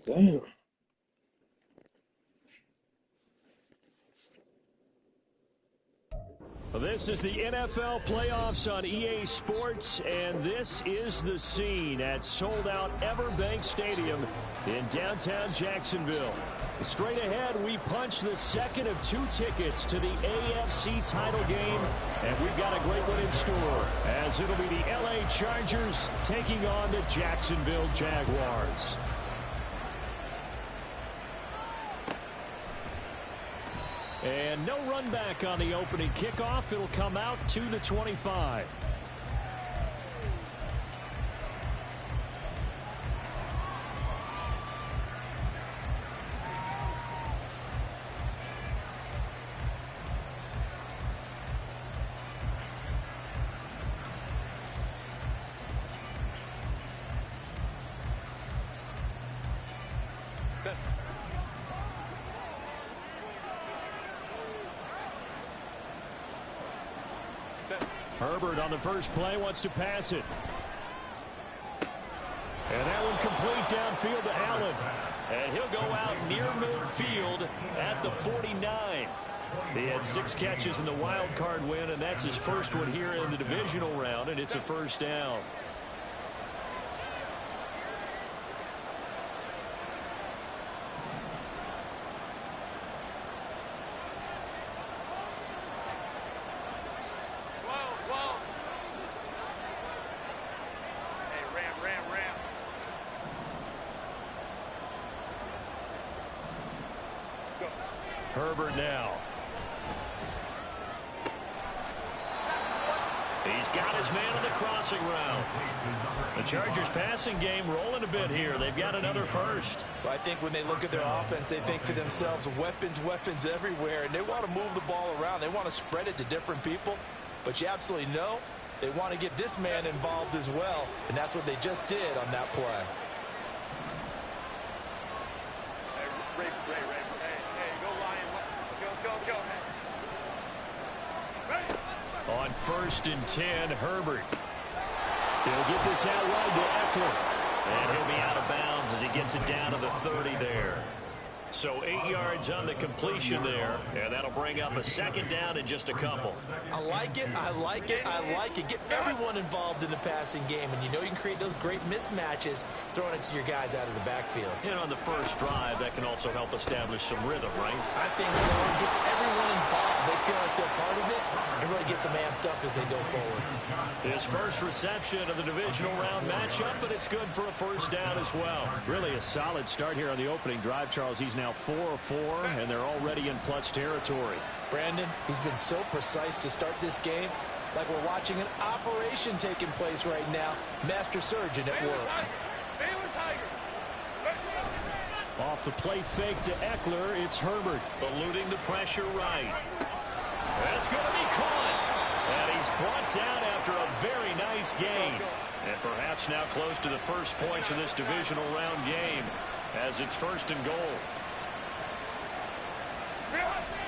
Damn. This is the NFL playoffs on EA Sports, and this is the scene at sold-out Everbank Stadium in downtown Jacksonville. Straight ahead, we punch the second of 2 tickets to the AFC title game, and we've got a great one in store, as it'll be the LA Chargers taking on the Jacksonville Jaguars. And no run back on the opening kickoff. It'll come out to the 25. Herbert on the first play wants to pass it. And that one complete downfield to Allen. And he'll go out near midfield at the 49. He had 6 catches in the wild card win, and that's his first one here in the divisional round, and it's a first down. Herbert now. He's got his man on the crossing route. The Chargers passing game rolling a bit here. They've got another first. Well, I think when they look at their offense, they think to themselves, weapons, weapons everywhere, and they want to move the ball around. They want to spread it to different people, but you absolutely know they want to get this man involved as well, and that's what they just did on that play. On 1st and 10, Herbert. He'll get this out wide to Eckler. And he'll be out of bounds as he gets it down to the 30 there. So 8 yards on the completion there, and that'll bring up a second down in just a couple. I like it, I like it, I like it. Get everyone involved in the passing game, and you know you can create those great mismatches throwing it to your guys out of the backfield. And on the first drive, that can also help establish some rhythm, right? I think so. It gets everyone involved. They feel like they're part of it. It really gets them amped up as they go forward. His first reception of the divisional round matchup, but it's good for a first down as well. Really a solid start here on the opening drive, Charles. He's now 4 of 4, and they're already in plus territory. Brandon, he's been so precise to start this game, like we're watching an operation taking place right now. Master surgeon at work. Off the play fake to Eckler, it's Herbert. Eluding the pressure right. That's going to be caught. And he's brought down after a very nice gain. And perhaps now close to the first points of this divisional round game as it's 1st and goal.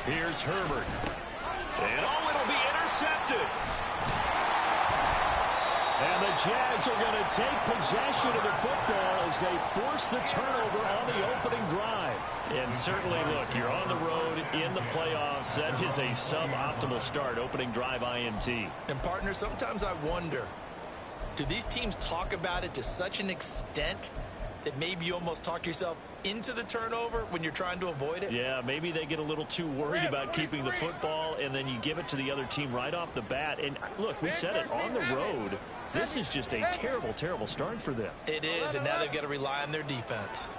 Here's Herbert. And oh, it'll be intercepted. And the Jags are going to take possession of the football as they force the turnover on the opening drive. And certainly, look, you're on the road in the playoffs. That is a suboptimal start, opening drive INT. And, partner, sometimes I wonder, do these teams talk about it to such an extent that maybe you almost talk yourself into the turnover when you're trying to avoid it? Yeah, maybe they get a little too worried about keeping the football, and then you give it to the other team right off the bat. And, look, we said it, on the road, this is just a terrible, terrible start for them. It is, and now they've got to rely on their defense.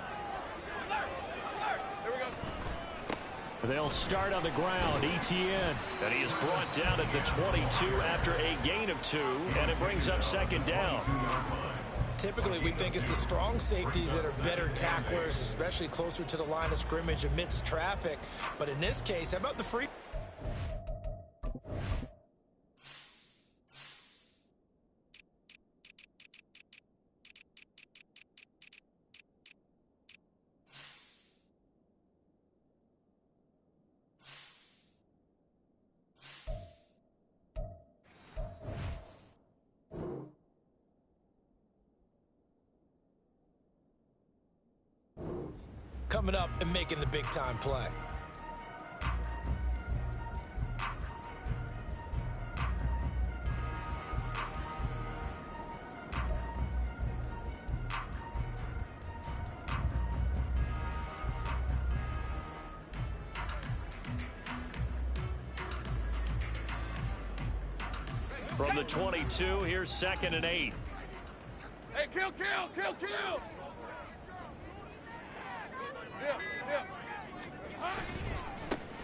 They'll start on the ground, ETN. And he is brought down at the 22 after a gain of 2, and it brings up second down. Typically, we think it's the strong safeties that are better tacklers, especially closer to the line of scrimmage amidst traffic. But in this case, how about the free? coming up and making the big-time play. From the 22, here's 2nd and 8. Hey, kill!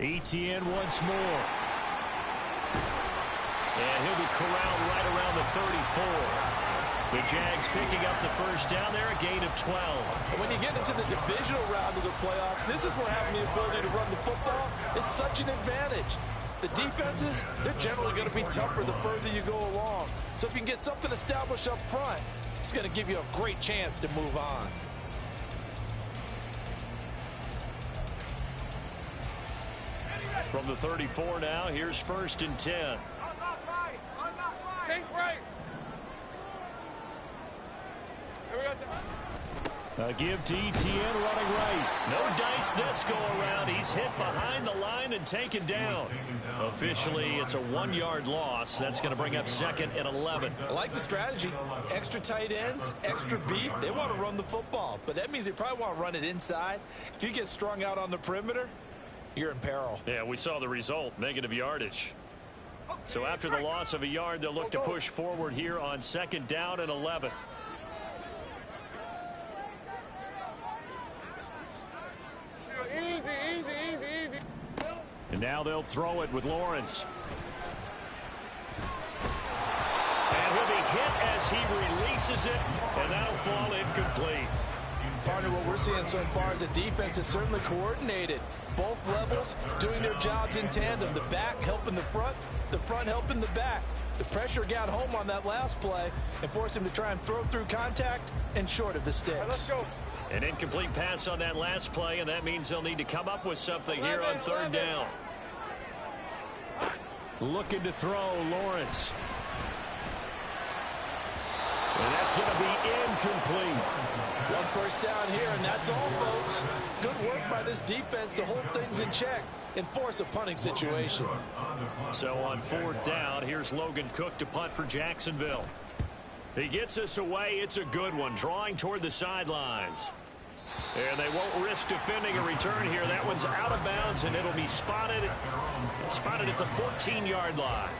Etienne once more. And he'll be corralled right around the 34. The Jags picking up the first down there, a gain of 12. When you get into the divisional round of the playoffs, this is where having the ability to run the football is such an advantage. The defenses, they're generally going to be tougher the further you go along. So if you can get something established up front, it's going to give you a great chance to move on. From the 34 now, here's 1st and 10. Take right. A give to Etienne running right. No dice this go around. He's hit behind the line and taken down. Officially, it's a 1-yard loss. That's going to bring up 2nd and 11. I like the strategy. Extra tight ends, extra beef. They want to run the football, but that means they probably want to run it inside. If you get strung out on the perimeter, you're in peril. Yeah, we saw the result, negative yardage. So after the loss of a yard, they'll look to push forward here on 2nd down and 11. Easy. And now they'll throw it with Lawrence. And he'll be hit as he releases it, and that'll fall incomplete. Partner, what we're seeing so far is a defense is certainly coordinated. Both levels doing their jobs in tandem. The back helping the front helping the back. The pressure got home on that last play and forced him to try and throw through contact and short of the sticks. Right, let's go. An incomplete pass on that last play, and that means they'll need to come up with something here on 3rd down. Looking to throw, Lawrence. And that's going to be incomplete. 1 first down here, and that's all, folks. Good work by this defense to hold things in check and force a punting situation. So on 4th down, here's Logan Cook to punt for Jacksonville. He gets us away. It's a good one, drawing toward the sidelines. And they won't risk defending a return here. That one's out of bounds, and it'll be spotted at the 14-yard line.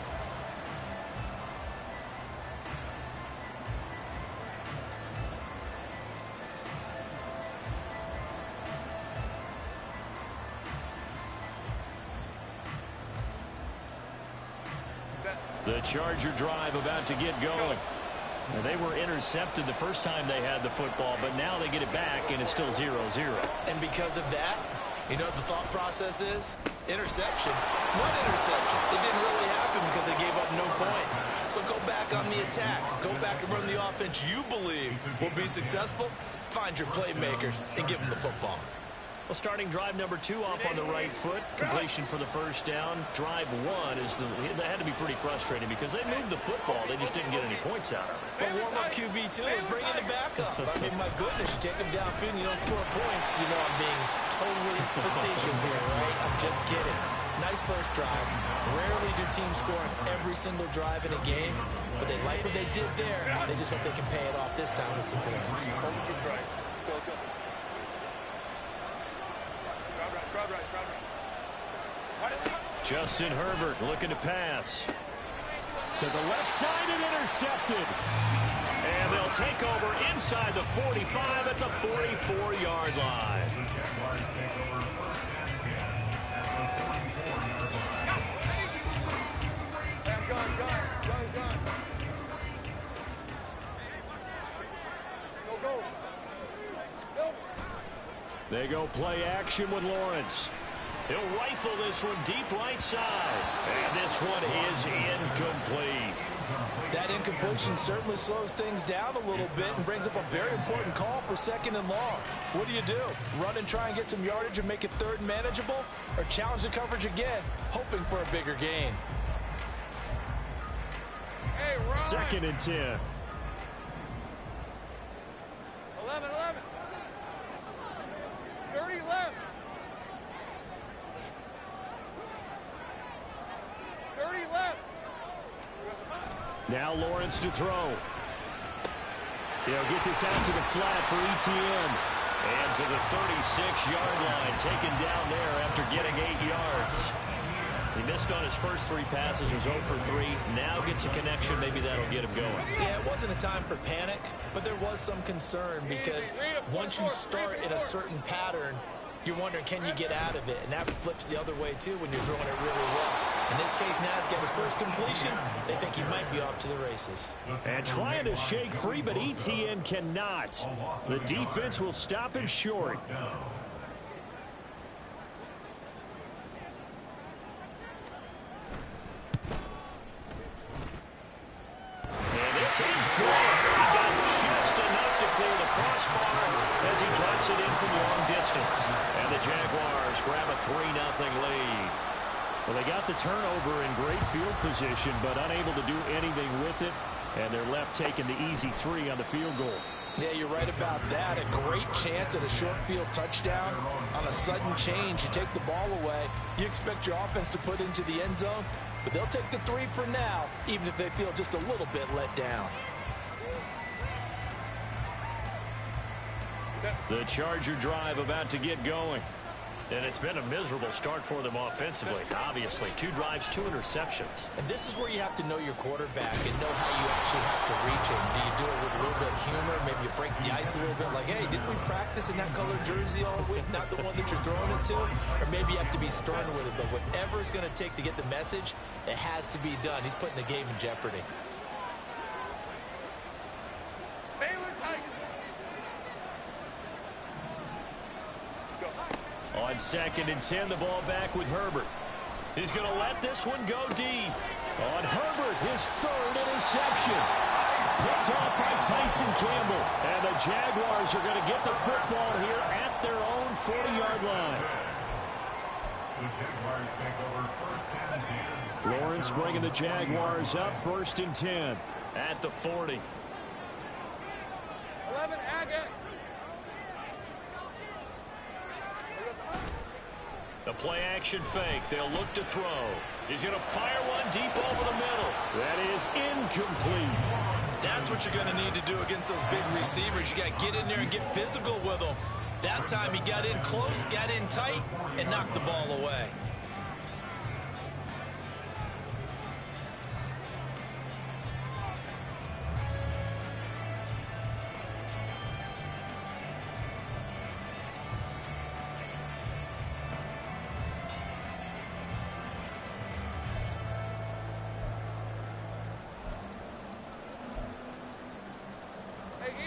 The Charger drive about to get going. Now, they were intercepted the first time they had the football, but now they get it back, and it's still 0-0. And because of that, you know what the thought process is? Interception. What interception? It didn't really happen because they gave up no points. So go back on the attack. Go back and run the offense you believe will be successful. Find your playmakers and give them the football. Well, starting drive number 2 off on the right foot. Completion for the first down. Drive 1 is that had to be pretty frustrating because they moved the football. They just didn't get any points out of it. But warm-up QB2 is bringing the backup. I mean, my goodness, you take them downfield and you don't score points. You know I'm being totally facetious here, right? I'm just kidding. Nice first drive. Rarely do teams score on every single drive in a game, but they like what they did there. They just hope they can pay it off this time with some points. Justin Herbert looking to pass. To the left side and intercepted. And they'll take over inside the 45 at the 44-yard line. They go play action with Lawrence. He'll rifle this one deep right side. And this one is incomplete. That incompletion certainly slows things down a little bit and brings up a very important call for 2nd and long. What do? Run and try and get some yardage and make it 3rd and manageable? Or challenge the coverage again, hoping for a bigger gain? Hey, 2nd and 10. 11. 30. left. 30 left. Now Lawrence to throw. He'll get this out to the flat for ETN. And to the 36-yard line, taken down there after getting 8 yards. He missed on his first 3 passes, was 0 for 3. Now gets a connection. Maybe that'll get him going. Yeah, it wasn't a time for panic, but there was some concern because once you start in a certain pattern, you're wondering, can you get out of it? And that flips the other way, too, when you're throwing it really well. In this case, now he's got his first completion. They think he might be off to the races. And trying to shake free, but ETN cannot. The defense will stop him short. And this is good. He got just enough to clear the crossbar as he drops it in from long distance. And the Jaguars grab a 3-0 lead. Well, they got the turnover in great field position, but unable to do anything with it. And they're left taking the easy 3 on the field goal. Yeah, you're right about that. A great chance at a short field touchdown. On a sudden change, you take the ball away. You expect your offense to put into the end zone, but they'll take the 3 for now, even if they feel just a little bit let down. The Charger drive about to get going. And it's been a miserable start for them offensively, obviously. 2 drives, 2 interceptions. And this is where you have to know your quarterback and know how you actually have to reach him. Do you do it with a little bit of humor? Maybe you break the ice a little bit, like, hey, didn't we practice in that colored jersey all week, not the one that you're throwing it to? Or maybe you have to be stern with it. But whatever it's going to take to get the message, it has to be done. He's putting the game in jeopardy. On 2nd and 10, the ball back with Herbert. He's going to let this one go deep. On Herbert, his 3rd interception. Picked off by Tyson Campbell. And the Jaguars are going to get the football here at their own 40-yard line. The Jaguars take over 1st and 10. Lawrence bringing the Jaguars up 1st and 10 at the 40. 11 Agate. The play-action fake. They'll look to throw. He's going to fire one deep over the middle. That is incomplete. That's what you're going to need to do against those big receivers. You got to get in there and get physical with them. That time he got in close, got in tight, and knocked the ball away.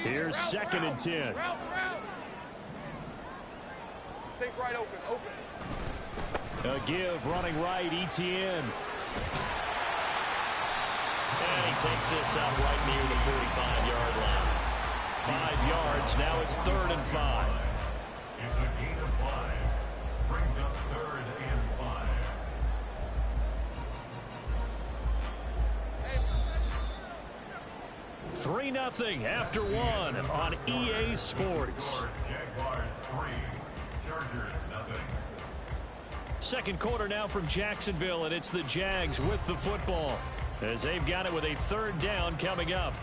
Here's 2nd and 10. Route. Take right open. A give running right, ETN. And he takes this out right near the 45-yard line. 5 yards. Now it's 3rd and 5. It's a gain of 5. Brings up 3rd and 5. 3-0 after 1 on EA Sports. Jaguars 3, Chargers 0. Second quarter now from Jacksonville, and it's the Jags with the football as they've got it with a 3rd down coming up.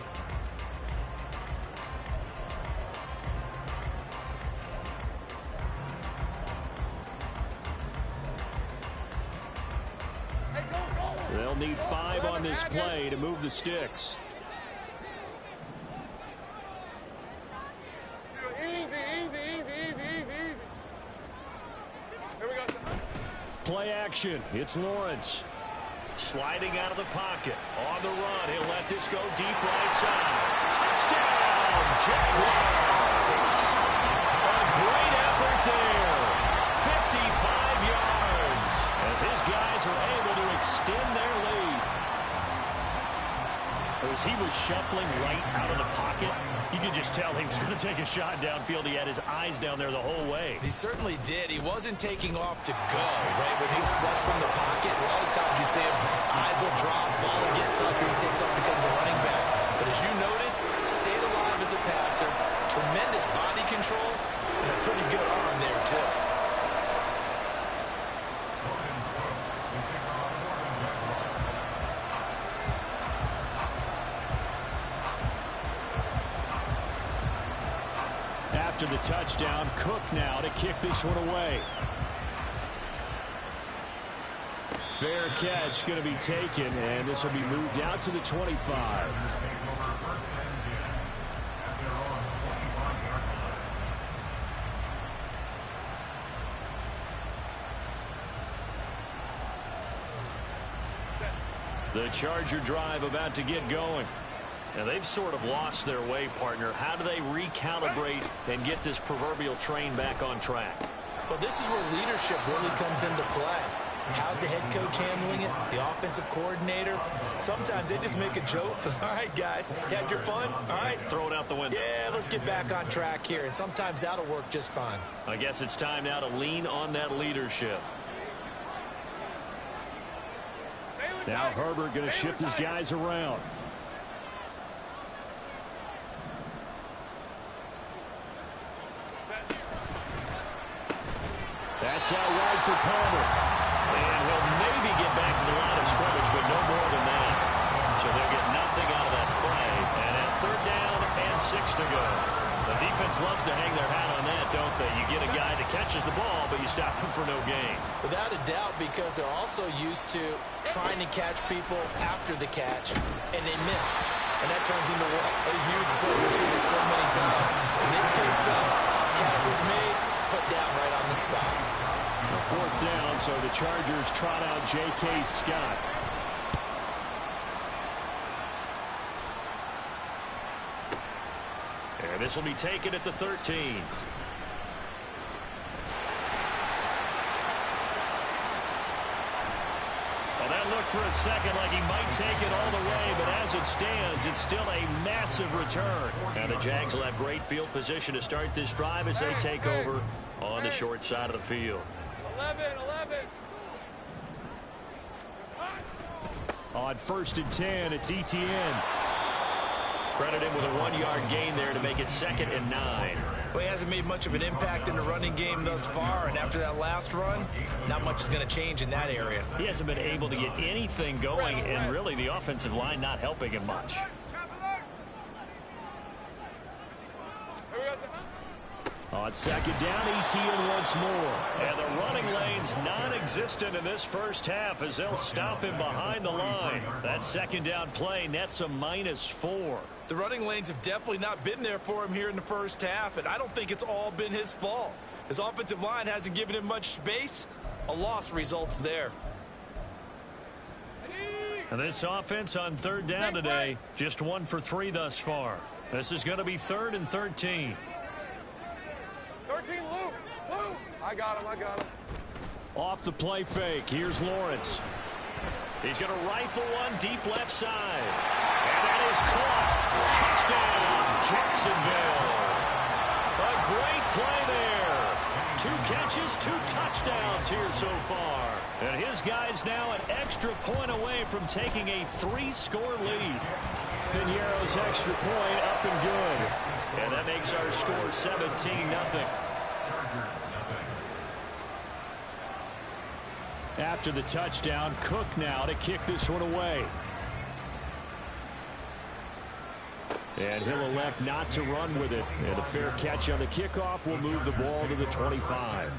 They'll need 5 on this play to move the sticks. Play action. It's Lawrence. Sliding out of the pocket. On the run. He'll let this go deep right side. Touchdown, Jaguars. A great effort there. 55 yards as his guys are able to extend their lead. As he was shuffling right out of the pocket, you could just tell he was going to take a shot downfield. He had his eyes down there the whole way. He certainly did. He wasn't taking off to go, right? When he's flush from the pocket, a lot of times you see him, eyes will drop, ball will get tucked, and he takes off, becomes a running back. But as you noted, stayed alive as a passer, tremendous body control, And a pretty good arm there, too. After the touchdown, Cook now to kick this one away. Fair catch going to be taken, and this will be moved out to the 25. The Charger drive about to get going. And they've sort of lost their way, partner. How do they recalibrate and get this proverbial train back on track? Well, this is where leadership really comes into play. How's the head coach handling it? The offensive coordinator? Sometimes they just make a joke. All right, guys, you had your fun? All right. Throw it out the window. Yeah, let's get back on track here. And sometimes that'll work just fine. I guess it's time now to lean on that leadership. Now Herbert going to shift his guys around. That's out wide for Palmer. And he'll maybe get back to the line of scrimmage, but no more than that. So they'll get nothing out of that play. And at 3rd down and 6 to go. The defense loves to hang their hat on that, don't they? You get a guy that catches the ball, but you stop him for no gain. Without a doubt, because they're also used to trying to catch people after the catch, and they miss. And that turns into what? A huge play. We've seen it so many times. In this case, though, catch was made, put down right on the spot. 4th down, so the Chargers trot out J.K. Scott. And this will be taken at the 13. Well, that looked for a second like he might take it all the way, but as it stands, it's still a massive return. And the Jags will have great field position to start this drive as they take over on the short side of the field. 11. On 1st and 10, it's ETN. Credit him with a 1-yard gain there to make it 2nd and 9. Well, he hasn't made much of an impact in the running game thus far, and after that last run, not much is going to change in that area. He hasn't been able to get anything going, and really the offensive line not helping him much. On 2nd down, ETN once more. And the running lane's non-existent in this first half as they'll stop him behind the line. That 2nd down play nets a -4. The running lanes have definitely not been there for him here in the first half, and I don't think it's all been his fault. His offensive line hasn't given him much space. A loss results there. And this offense on 3rd down today, just 1 for 3 thus far. This is going to be 3rd and 13. 13, Luke. I got him. Off the play fake. Here's Lawrence. He's going to rifle one deep left side. And that is caught. Touchdown, Jacksonville. A great play there. 2 catches, 2 touchdowns here so far. And his guys now an extra point away from taking a 3-score lead. Piñeiro's extra point up and good. And that makes our score 17-0. After the touchdown, Cook now to kick this one away. And he'll elect not to run with it. And a fair catch on the kickoff will move the ball to the 25.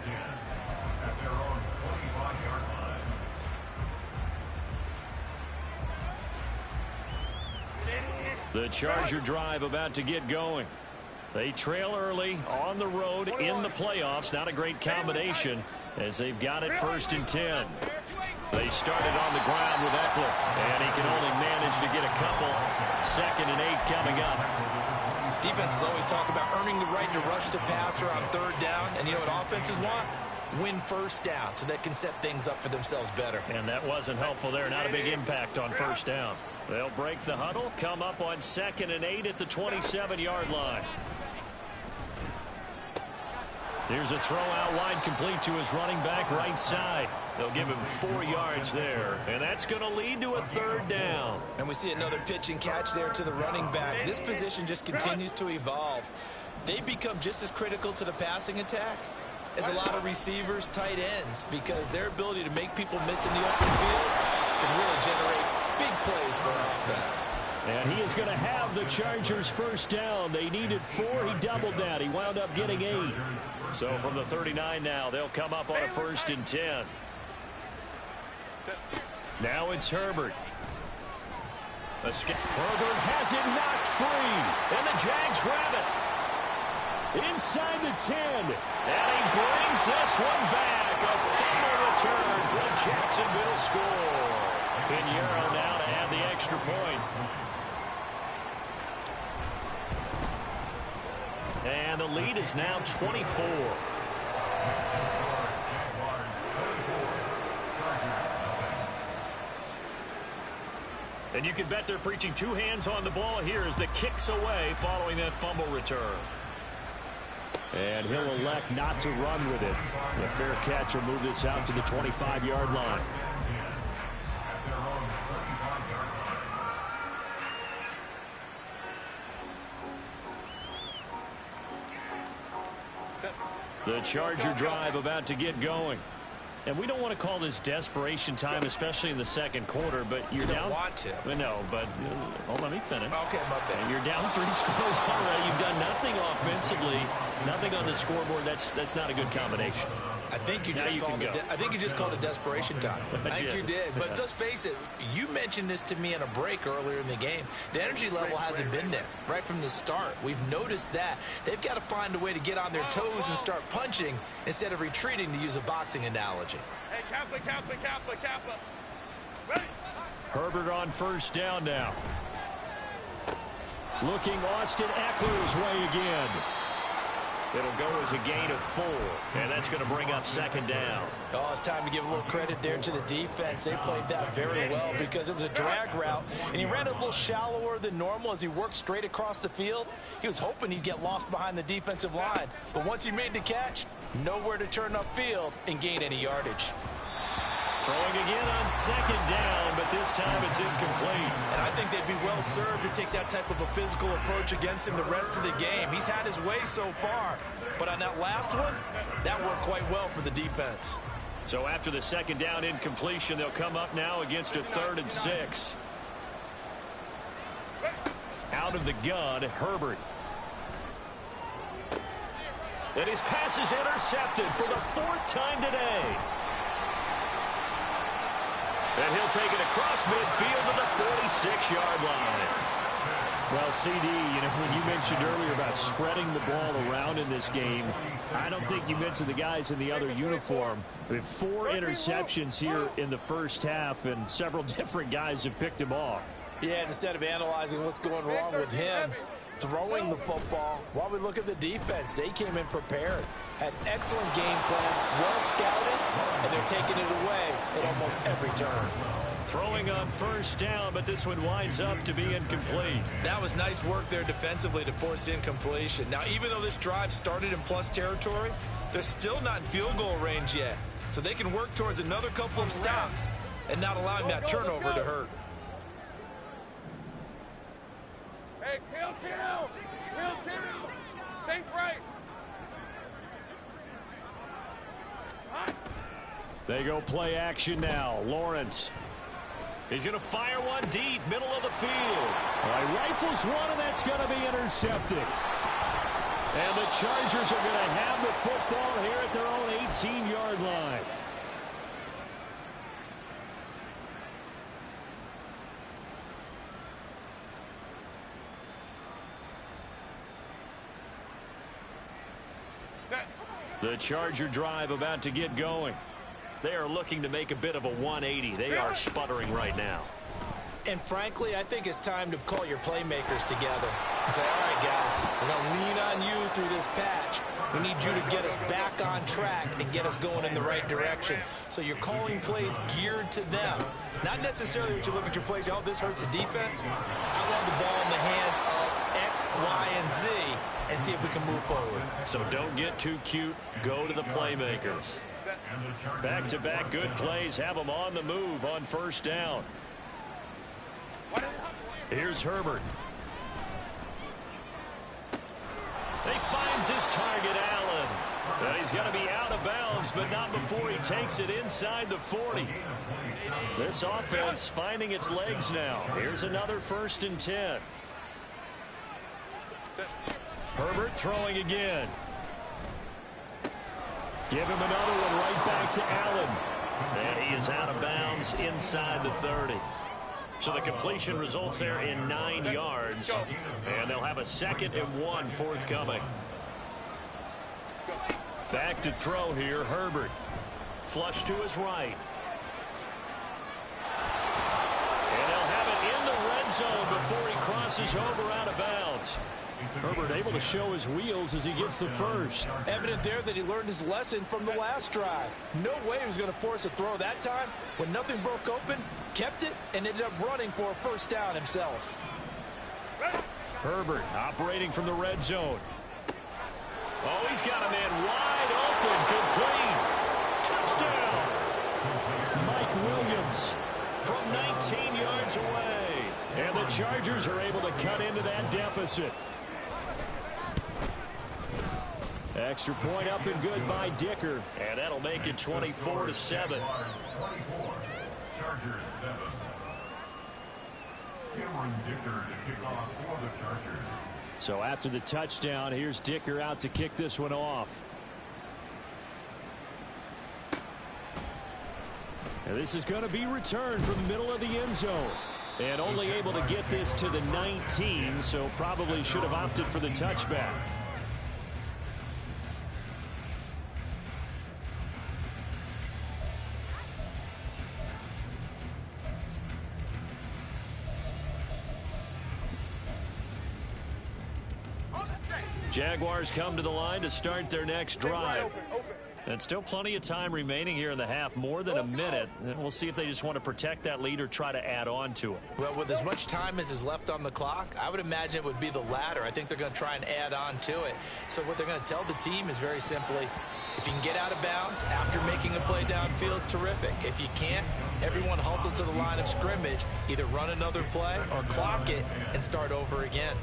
The Charger drive about to get going. They trail early on the road in the playoffs. Not a great combination as they've got it 1st and 10. They started on the ground with Eckler, and he can only manage to get a couple. 2nd and 8 coming up. Defenses always talk about earning the right to rush the passer on 3rd down, and you know what offenses want? Win 1st down so they can set things up for themselves better. And that wasn't helpful there. Not a big impact on 1st down. They'll break the huddle, come up on 2nd and 8 at the 27-yard line. Here's a throw out wide, complete to his running back right side. They'll give him 4 yards there, and that's going to lead to a 3rd down. And we see another pitch and catch there to the running back. This position just continues to evolve. they become just as critical to the passing attack as a lot of receivers, tight ends, because their ability to make people miss in the open field can really generate big plays for an offense. And he is going to have the Chargers first down. They needed 4. He doubled that. He wound up getting 8. So from the 39 now, they'll come up on a 1st and 10. Now it's Herbert. Herbert has it knocked free. And the Jags grab it. Inside the 10. And he brings this one back. A fumble return for a Jacksonville score. Pinheiro now to add the extra point. And the lead is now 24. And you can bet they're preaching 2 hands on the ball here as the kick's away following that fumble return. And he'll elect not to run with it. A fair catch will move this out to the 25-yard line. The Charger drive about to get going. And we don't want to call this desperation time, especially in the second quarter, but you're down. You don't want to. No, but let me finish. Okay, my bad. And you're down 3 scores already. You've done nothing offensively, nothing on the scoreboard. That's not a good combination. I think you just called it desperation time. I think you did. But let's face it, you mentioned this to me in a break earlier in the game. The energy level hasn't been there right from the start. We've noticed that. They've got to find a way to get on their toes and start punching instead of retreating, to use a boxing analogy. Hey, Kappa. Ready? Herbert on first down now. Looking Austin Eckler's way again. It'll go as a gain of 4, and that's going to bring up second down. Oh, it's time to give a little credit there to the defense. They played that very well because it was a drag route, and he ran a little shallower than normal as he worked straight across the field. He was hoping he'd get lost behind the defensive line, but once he made the catch, nowhere to turn upfield and gain any yardage. Throwing again on second down, but this time it's incomplete. And I think they'd be well served to take that type of a physical approach against him the rest of the game. He's had his way so far, but on that last one, that worked quite well for the defense. So after the second down incompletion, they'll come up now against a 3rd and 6. Out of the gun, Herbert. And his pass is intercepted for the 4th time today. And he'll take it across midfield to the 46-yard line. Well, CD, when you mentioned earlier about spreading the ball around in this game, I don't think you mentioned the guys in the other uniform. We have 4 interceptions here in the first half, and several different guys have picked him off. Yeah, and instead of analyzing what's going wrong with him throwing the football, while we look at the defense, they came in prepared. Had excellent game plan, well scouted, and they're taking it away at almost every turn. Throwing on first down, but this one winds up to be incomplete. That was nice work there defensively to force incompletion. Now, even though this drive started in plus territory, they're still not in field goal range yet. So they can work towards another couple of stops and not allowing that turnover to hurt. Hey, kill. Think right. They go play action now. Lawrence. He's going to fire one deep, middle of the field. Well, he rifles one, and that's going to be intercepted. And the Chargers are going to have the football here at their own 18-yard line. The Charger drive about to get going. They are looking to make a bit of a 180. They are sputtering right now. And frankly, I think it's time to call your playmakers together and say, all right, guys, we're going to lean on you through this patch. We need you to get us back on track and get us going in the right direction. So you're calling plays geared to them. Not necessarily when you look at your plays, oh, this hurts the defense. I want the ball in the hands of X, Y, and Z and see if we can move forward. So don't get too cute. Go to the playmakers. Back-to-back good plays have them on the move on first down. Here's Herbert. He finds his target, Allen. And he's going to be out of bounds, but not before he takes it inside the 40. This offense finding its legs now. Here's another 1st and 10. Herbert throwing again. Give him another one right back to Allen. And he is out of bounds inside the 30. So the completion results there in 9 yards. And they'll have a 2nd and 1 forthcoming. Back to throw here, Herbert. Flush to his right. And they'll have it in the red zone before he crosses over out of bounds. Herbert able to show his wheels as he gets the first. Evident there that he learned his lesson from the last drive. No way he was going to force a throw that time. When nothing broke open, kept it, and ended up running for a 1st down himself. Herbert operating from the red zone. Oh, he's got a man wide open, complete. Touchdown. Mike Williams from 19 yards away. And the Chargers are able to cut into that deficit. Extra point up and good by Dicker. And that'll make it 24-7. 24. Chargers 7. Cameron Dicker to kick off for the Chargers. So after the touchdown, here's Dicker out to kick this one off. And this is going to be returned from the middle of the end zone. And only able to get this to the 19, so probably should have opted for the touchback. Jaguars come to the line to start their next drive. And still plenty of time remaining here in the half, more than a minute. And we'll see if they just want to protect that lead or try to add on to it. Well, with as much time as is left on the clock, I would imagine it would be the latter. I think they're going to try and add on to it. So what they're going to tell the team is very simply, if you can get out of bounds after making a play downfield, terrific. If you can't, everyone hustle to the line of scrimmage, either run another play or clock it and start over again.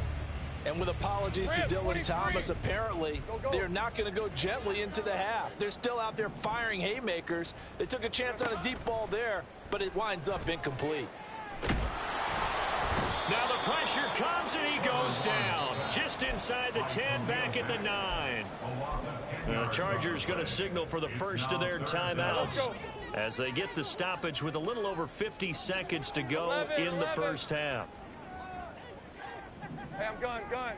And with apologies to Dylan Thomas, apparently they're not going to go gently into the half. They're still out there firing haymakers. They took a chance on a deep ball there, but it winds up incomplete. Now the pressure comes and he goes down. Just inside the 10, back at the 9. The Chargers going to signal for the first of their timeouts as they get the stoppage with a little over 50 seconds to go in the first half. Hey, I'm gun.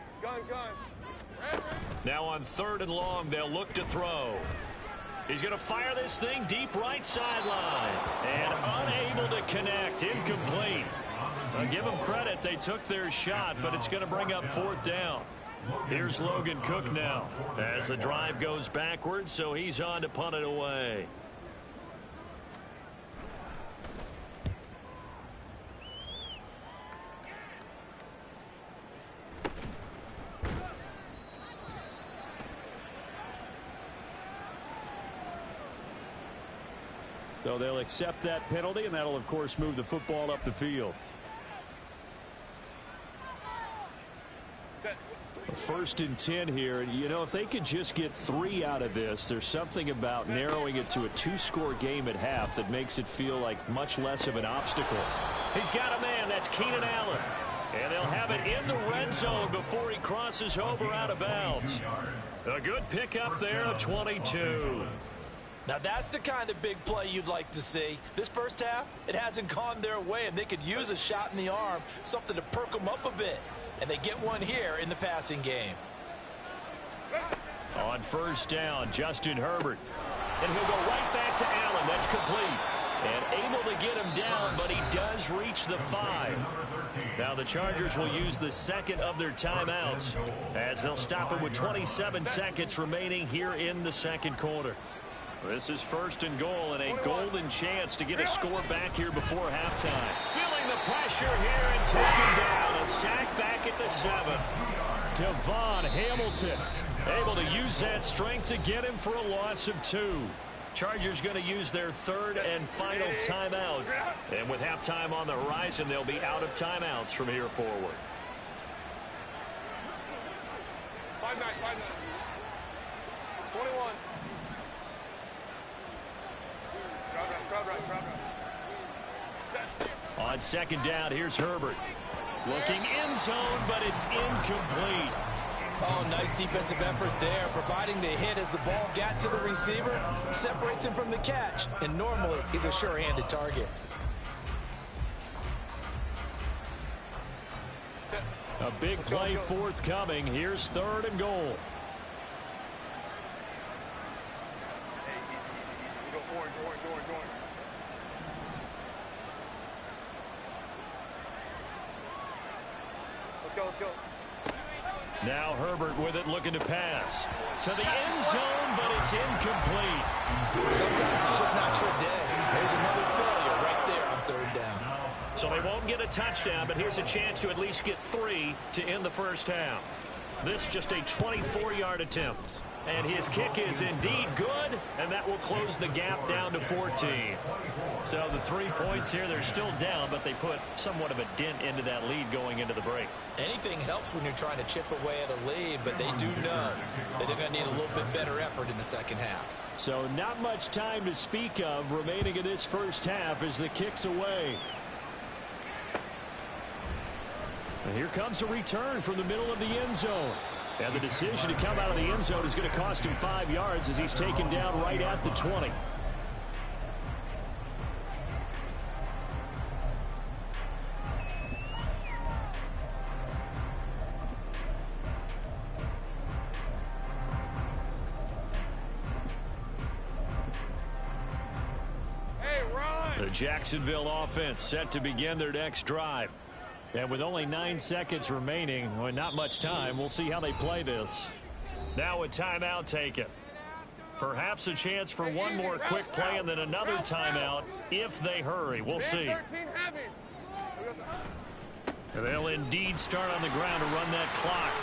Now on 3rd and long, they'll look to throw. He's going to fire this thing deep right sideline. And unable to connect. Incomplete. I'll give them credit. They took their shot, but it's going to bring up 4th down. Here's Logan Cook now as the drive goes backwards, so he's on to punt it away. So they'll accept that penalty, and that'll, of course, move the football up the field. 1st and 10 here. And, you know, if they could just get 3 out of this, there's something about narrowing it to a 2-score game at half that makes it feel like much less of an obstacle. He's got a man. That's Keenan Allen. And they'll have it in the red zone before he crosses over out of bounds. A good pickup there, a 22. Now that's the kind of big play you'd like to see. This first half, it hasn't gone their way, and they could use a shot in the arm, something to perk them up a bit. And they get one here in the passing game. On 1st down, Justin Herbert. And he'll go right back to Allen. That's complete. And able to get him down, but he does reach the 5. Now the Chargers will use the 2nd of their timeouts as they'll stop it with 27 seconds remaining here in the 2nd quarter. This is 1st and goal, and a golden chance to get a score back here before halftime. Feeling the pressure here and taken down. A sack back at the 7. Devon Hamilton able to use that strength to get him for a loss of 2. Chargers going to use their 3rd and final timeout. And with halftime on the horizon, they'll be out of timeouts from here forward. 5-9, 21. Crowd right. Set. On second down, here's Herbert. Looking end zone, but it's incomplete. Oh, nice defensive effort there, providing the hit as the ball got to the receiver, separates him from the catch, and normally he's a sure-handed target. A big play forthcoming. Here's 3rd and goal. Hey, easy. Go orange. Let's go. Now Herbert with it, looking to pass. To the end zone, but it's incomplete. Sometimes it's just not your day. There's another failure right there on 3rd down. So they won't get a touchdown, but here's a chance to at least get 3 to end the first half. This just a 24-yard attempt. And his kick is indeed good, and that will close the gap down to 14. So the 3 points here, they're still down, but they put somewhat of a dent into that lead going into the break. Anything helps when you're trying to chip away at a lead, but they do know that they're going to need a little bit better effort in the second half. So not much time to speak of remaining in this first half as the kick's away. And here comes a return from the middle of the end zone. And the decision to come out of the end zone is going to cost him 5 yards as he's taken down right at the 20. Hey, run! The Jacksonville offense set to begin their next drive. And with only 9 seconds remaining, well, not much time, we'll see how they play this. Now a timeout taken. Perhaps a chance for one more quick play and then another timeout if they hurry. We'll see. And they'll indeed start on the ground to run that clock.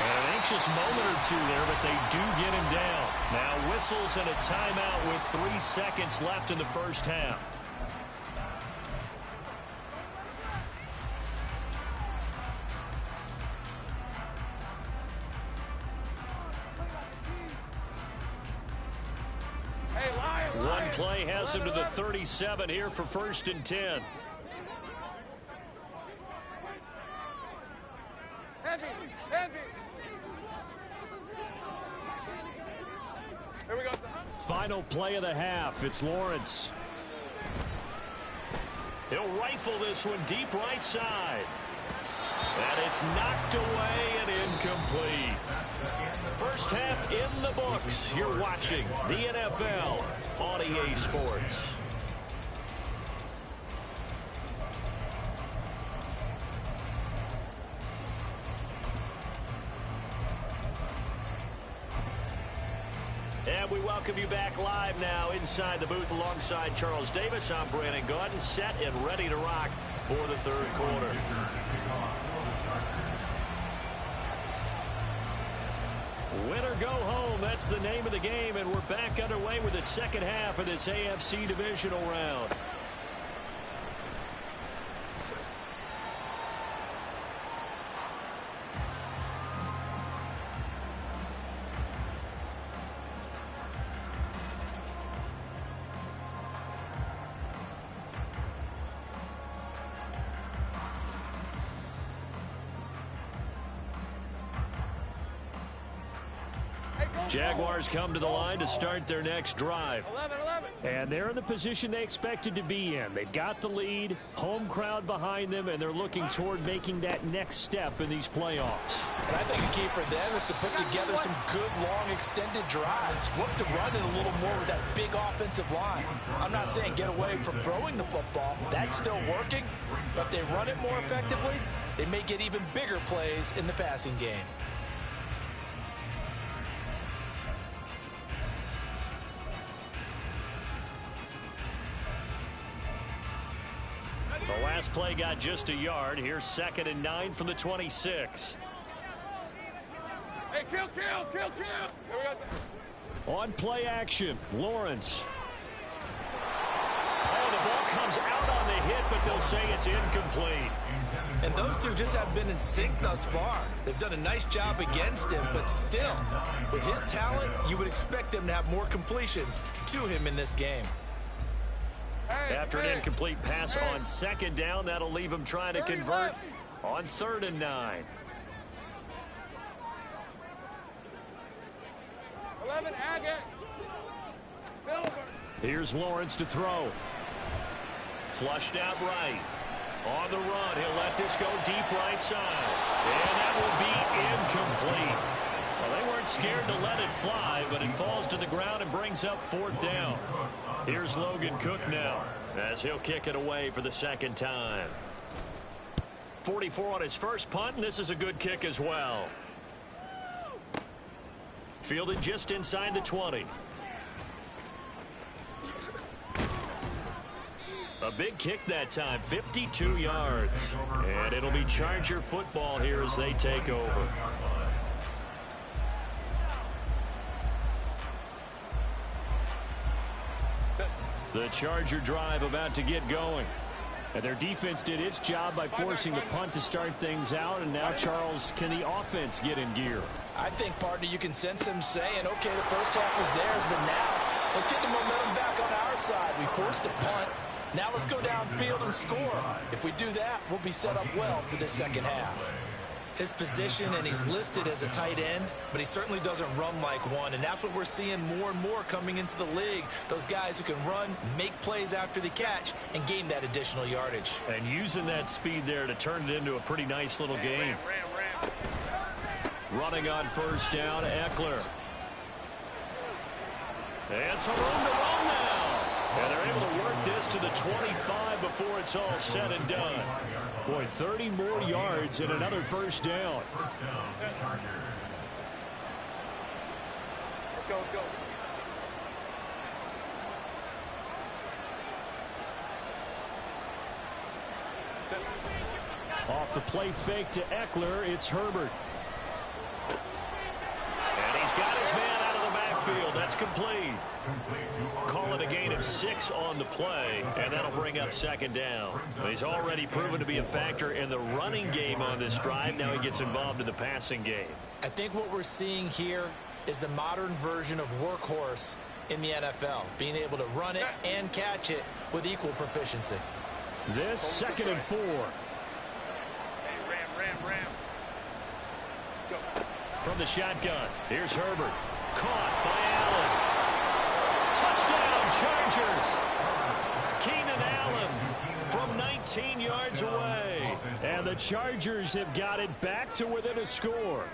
And an anxious moment or two there, but they do get him down. Now whistles and a timeout with 3 seconds left in the first half. One play has him to the 37 here for 1st and 10. Heavy. Here we go. Final play of the half. It's Lawrence. He'll rifle this one deep right side. And it's knocked away and incomplete. First half in the books. You're watching the NFL on EA Sports. And we welcome you back live now inside the booth alongside Charles Davis. I'm Brandon Gaudin, set and ready to rock for the 3rd quarter. Win or go home, that's the name of the game, and we're back underway with the second half of this AFC divisional round. Jaguars come to the line to start their next drive. 11. And they're in the position they expected to be in. They've got the lead, home crowd behind them, and they're looking toward making that next step in these playoffs. And I think a key for them is to put together some good, long, extended drives. Work to run it a little more with that big offensive line. I'm not saying get away from throwing the football. That's still working. But they run it more effectively, they may get even bigger plays in the passing game. The last play got just a yard. Here's 2nd and 9 from the 26. Hey, kill. Here we go. On play action, Lawrence. Oh, the ball comes out on the hit, but they'll say it's incomplete. And those two just haven't been in sync thus far. They've done a nice job against him, but still, with his talent, you would expect them to have more completions to him in this game. After an incomplete pass on second down, that'll leave him trying to convert on 3rd and 9. 11, Agate. Silver. Here's Lawrence to throw. Flushed out right. On the run, he'll let this go deep right side. And that will be incomplete. Well, they weren't scared to let it fly, but it falls to the ground and brings up 4th down. Here's Logan Cook now, as he'll kick it away for the 2nd time. 44 on his first punt, and this is a good kick as well. Fielded just inside the 20. A big kick that time, 52 yards. And it'll be Charger football here as they take over. The Charger drive about to get going. And their defense did its job by forcing the punt to start things out. And now, Charles, can the offense get in gear? I think, partner, you can sense him saying, okay, the first half was theirs, but now let's get the momentum back on our side. We forced a punt. Now let's go downfield and score. If we do that, we'll be set up well for this second half. His position, and he's listed as a tight end, but he certainly doesn't run like one, and that's what we're seeing more and more coming into the league. Those guys who can run, make plays after the catch, and gain that additional yardage. And using that speed there to turn it into a pretty nice little game. Running on 1st down, Eckler. And some room to run now. And they're able to work this to the 25 before it's all said and done. Boy, 30 more yards and another 1st down. Let's go, let's go. Off the play fake to Eckler, it's Herbert. And he's got his man out of the backfield. That's complete. Call it a gain of 6 on the play, and that'll bring up 2nd down. He's already proven to be a factor in the running game on this drive. Now he gets involved in the passing game. I think what we're seeing here is the modern version of workhorse in the NFL, being able to run it and catch it with equal proficiency. This 2nd and 4. Hey, ram. Go. From the shotgun, here's Herbert. Caught by Allen. Touchdown, Chargers. Keenan Allen from 19 yards away. And the Chargers have got it back to within a score.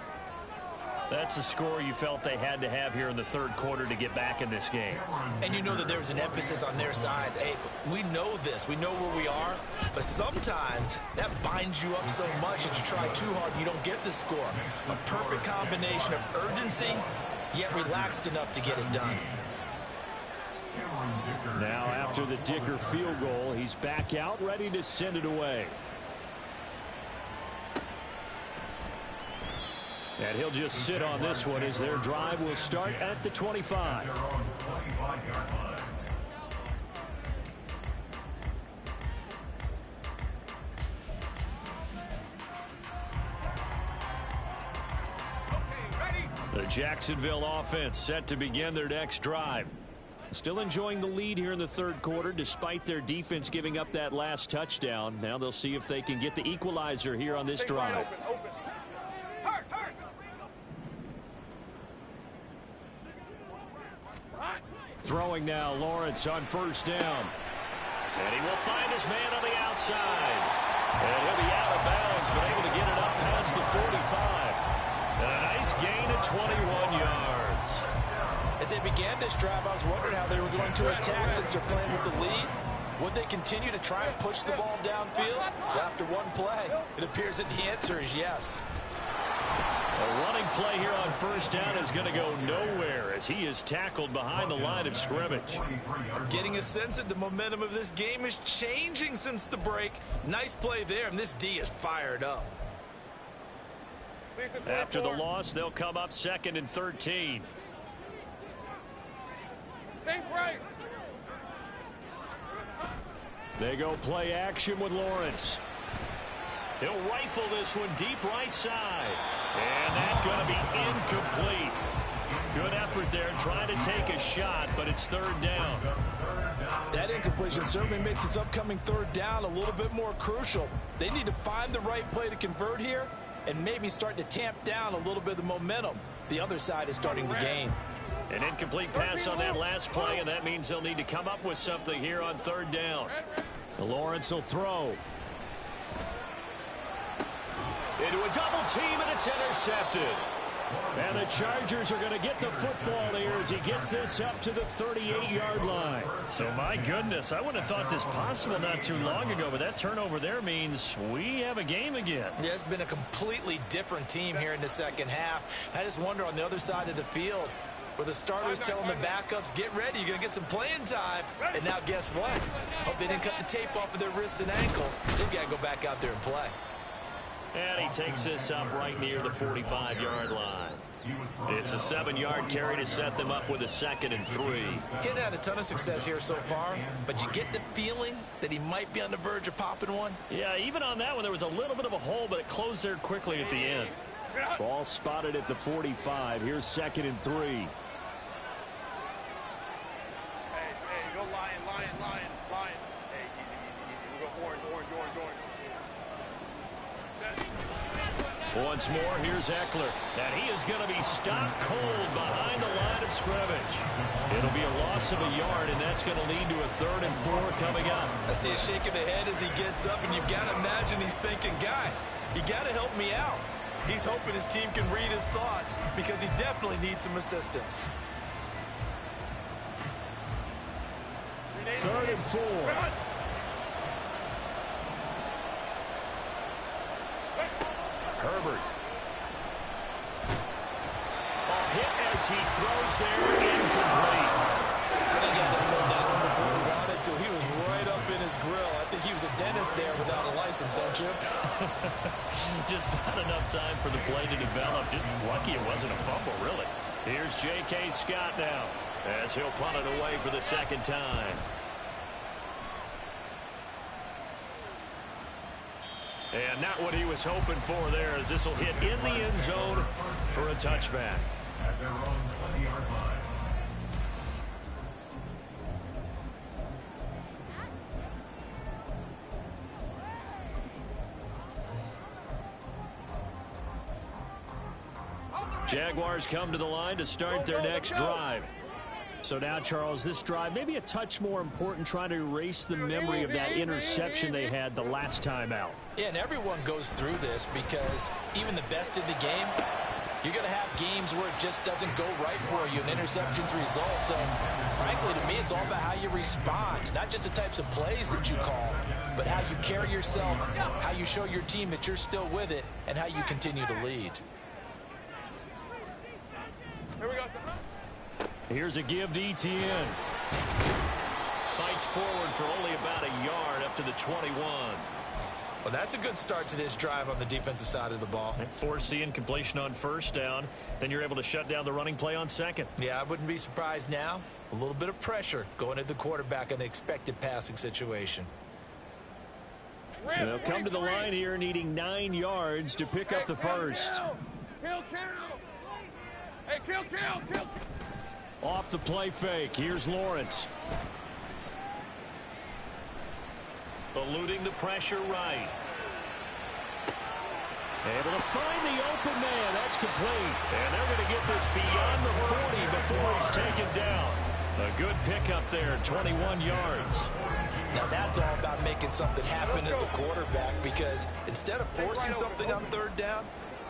That's a score you felt they had to have here in the 3rd quarter to get back in this game. And you know that there's an emphasis on their side. Hey, we know this. We know where we are. But sometimes that binds you up so much that you try too hard and you don't get the score. A perfect combination of urgency, yet relaxed enough to get it done. Now after the Dicker field goal, he's back out ready to send it away. And he'll just sit on this one as their drive will start at the 25. The Jacksonville offense set to begin their next drive. Still enjoying the lead here in the 3rd quarter despite their defense giving up that last touchdown. Now they'll see if they can get the equalizer here on this drive. Open. Throwing now, Lawrence on 1st down. And he will find his man on the outside. And he'll be out of bounds, but able to get it up past the 45. A nice gain of 21 yards. As they began this drive, I was wondering how they were going to attack since they're playing with the lead. Would they continue to try and push the ball downfield? Well, after one play, it appears that the answer is yes. A running play here on 1st down is going to go nowhere as he is tackled behind the line of scrimmage. I'm getting a sense that the momentum of this game is changing since the break. Nice play there, and this D is fired up. After the loss, they'll come up 2nd and 13. Sink right. They go play action with Lawrence. He'll rifle this one deep right side. And that's going to be incomplete. Good effort there trying to take a shot, but it's third down. That incompletion certainly makes this upcoming third down a little bit more crucial. They need to find the right play to convert here and maybe start to tamp down a little bit of the momentum the other side is starting to gain. An incomplete pass on that last play, and that means they'll need to come up with something here on third down. Lawrence will throw. Into a double team, and it's intercepted. And the Chargers are going to get the football here as he gets this up to the 38-yard line. So, my goodness, I wouldn't have thought this possible not too long ago, but that turnover there means we have a game again. Yeah, it's been a completely different team here in the second half. I just wonder on the other side of the field where the starters telling the backups, get ready, you're going to get some playing time. And now guess what? Hope they didn't cut the tape off of their wrists and ankles. They've got to go back out there and play. And he takes this up right near the 45-yard line. It's a 7-yard carry to set them up with a 2nd and 3. Getting had a ton of success here so far, but you get the feeling that he might be on the verge of popping one. Yeah, even on that one, there was a little bit of a hole, but it closed there quickly at the end. Ball spotted at the 45. Here's 2nd and 3. Hey, go lion. Hey, easy. We go orange. Once more, here's Eckler. And he is going to be stopped cold behind the line of scrimmage. It'll be a loss of a yard, and that's going to lead to a 3rd and 4 coming up. I see a shake of the head as he gets up, and you've got to imagine he's thinking, guys, you got to help me out. He's hoping his team can read his thoughts because he definitely needs some assistance. 3rd and 4. Herbert. A hit as he throws there, incomplete. I think he had to hold that one before he wanted to. He was right up in his grill. I think he was a dentist there without a license, don't you? Just not enough time for the play to develop. Just lucky it wasn't a fumble, really. Here's J.K. Scott now as he'll punt it away for the 2nd time. And not what he was hoping for there, as this will hit in the end zone for a touchback. At their own 20-yard line. Jaguars come to the line to start their next drive. So now, Charles, this drive maybe a touch more important, trying to erase the memory of that interception they had the last time out. Yeah, and everyone goes through this because even the best in the game, you're going to have games where it just doesn't go right for you, and interceptions result. So, frankly, to me, it's all about how you respond, not just the types of plays that you call, but how you carry yourself, how you show your team that you're still with it, and how you continue to lead. Here we go, Here's a give to Etienne. Fights forward for only about a yard up to the 21. Well, that's a good start to this drive on the defensive side of the ball. Force the incompletion on 1st down. Then you're able to shut down the running play on 2nd. Yeah, I wouldn't be surprised now. A little bit of pressure going at the quarterback in an expected passing situation. They'll come to the line here needing 9 yards to pick up the first. Kill. Hey, kill. Off the play fake. Here's Lawrence. Eluding the pressure right. Able to find the open man. That's complete. And they're going to get this beyond the 40 before he's taken down. A good pickup there, 21 yards. Now that's all about making something happen as a quarterback, because instead of forcing something on 3rd down,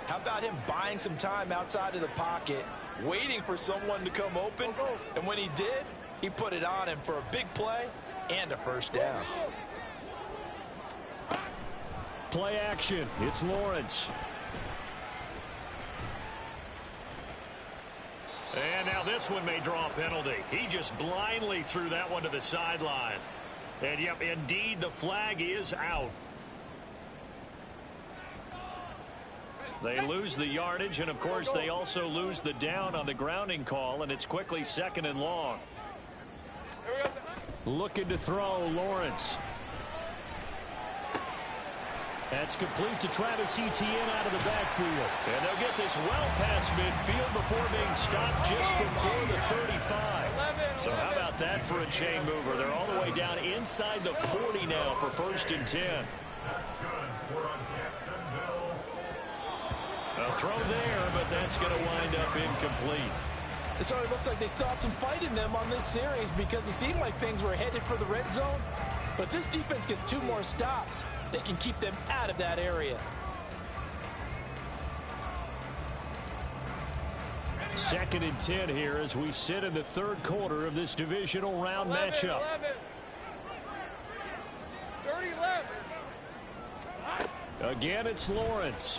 how about him buying some time outside of the pocket, waiting for someone to come open, and when he did, he put it on him for a big play and a 1st down. Play action. It's Lawrence. And now this one may draw a penalty. He just blindly threw that one to the sideline. And, yep, indeed, the flag is out. They lose the yardage, and, of course, they also lose the down on the grounding call, and it's quickly 2nd and long. Looking to throw, Lawrence. That's complete to Travis Etienne out of the backfield. And they'll get this well past midfield before being stopped just before the 35. So how about that for a chain mover? They're all the way down inside the 40 now for 1st and 10. A throw there, but that's going to wind up incomplete. It sort of looks like they still have some fight in them on this series because it seemed like things were headed for the red zone. But this defense gets 2 more stops. They can keep them out of that area. 2nd and 10 here as we sit in the 3rd quarter of this divisional round matchup. 30-11. Again, it's Lawrence.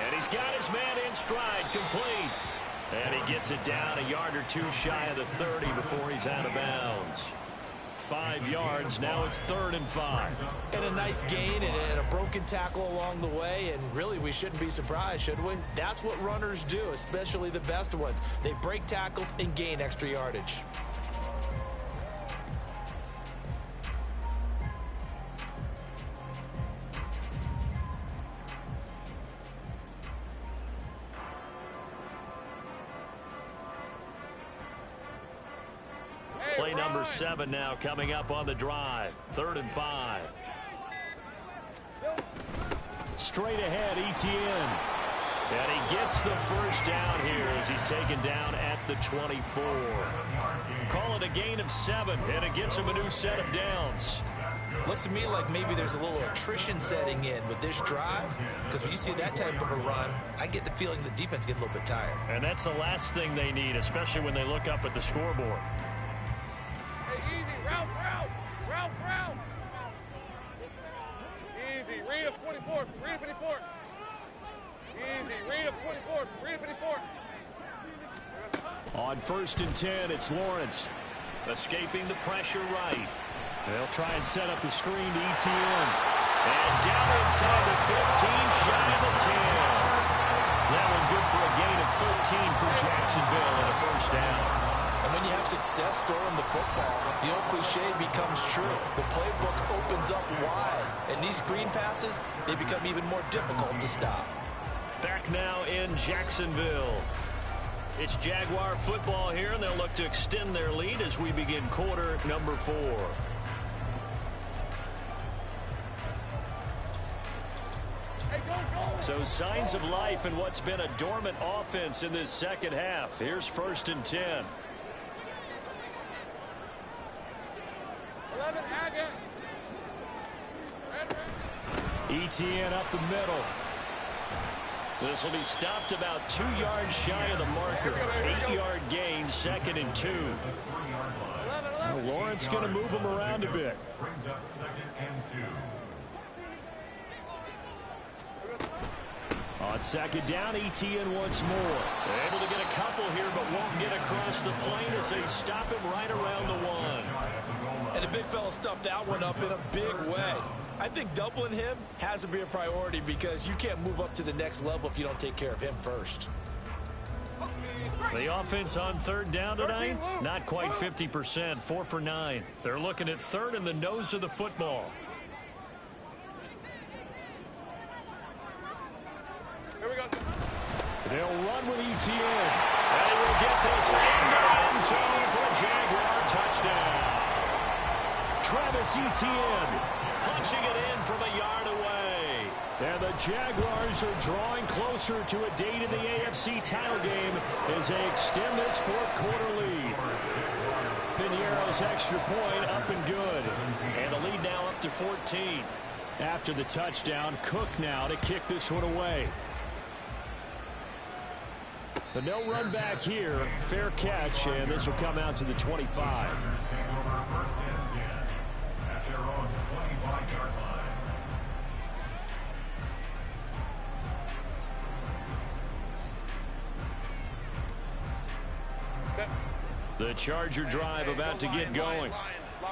And he's got his man in stride, complete. And he gets it down a yard or 2 shy of the 30 before he's out of bounds. 5 yards, now it's 3rd and 5. And a nice gain and a broken tackle along the way, and really we shouldn't be surprised, should we? That's what runners do, especially the best ones. They break tackles and gain extra yardage. Play number 7 now coming up on the drive. 3rd and 5. Straight ahead, Etienne. And he gets the 1st down here as he's taken down at the 24. Call it a gain of 7, and it gets him a new set of downs. Looks to me like maybe there's a little attrition setting in with this drive, because when you see that type of a run, I get the feeling the defense gets a little bit tired. And that's the last thing they need, especially when they look up at the scoreboard. Route. Easy. Read up 24. Read up 24. Easy. Read up 24. Read up 24. On 1st and 10, it's Lawrence. Escaping the pressure right. They'll try and set up the screen to Etienne. And down inside the 15, shy of the 10. That one good for a gain of 13 for Jacksonville and a 1st down. And when you have success throwing the football, the old cliche becomes true. The playbook opens up wide, and these screen passes, they become even more difficult to stop. Back now in Jacksonville. It's Jaguar football here, and they'll look to extend their lead as we begin quarter number 4. So signs of life in what's been a dormant offense in this 2nd half. Here's 1st and 10. 11, Etienne up the middle. This will be stopped about 2 yards shy of the marker. 8-yard gain, 2nd and 2. Well, Lawrence going to move him around a bit. Brings up 2nd and 2. On 2nd down, Etienne once more. Able to get a couple here, but won't get across the plane as they stop him right around the 1. And the big fella stuffed that one up in a big way. I think doubling him has to be a priority because you can't move up to the next level if you don't take care of him first. The offense on 3rd down tonight, not quite 50%, 4 for 9. They're looking at 3rd in the nose of the football. Here we go. They'll run with Etienne. And will get this into the end zone for a Jaguar touchdown. Travis Etienne Punching it in from a yard away. And the Jaguars are drawing closer to a date in the AFC title game as they extend this 4th quarter lead. Piñeiro's extra point up and good. And the lead now up to 14. After the touchdown, Cook now to kick this one away. But no run back here. Fair catch, and this will come out to the 25. The Charger drive about to get going.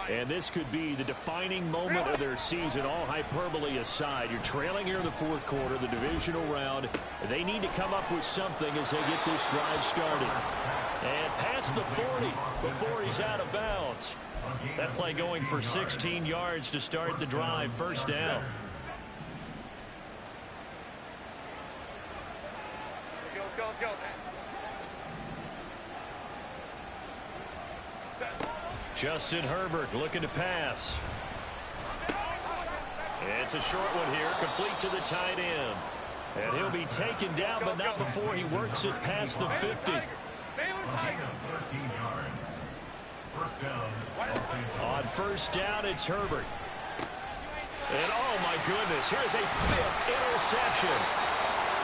And this could be the defining moment of their season, all hyperbole aside. You're trailing here in the 4th quarter, the divisional round. They need to come up with something as they get this drive started. And past the 40 before he's out of bounds. That play going for 16 yards to start the drive, 1st down. go, let's go. Set. Justin Herbert looking to pass. It's a short one here, complete to the tight end. And he'll be taken down, but not before he works it past the 50. 13 yards. First down. On first down, it's Herbert. And oh my goodness, here's a 5th interception.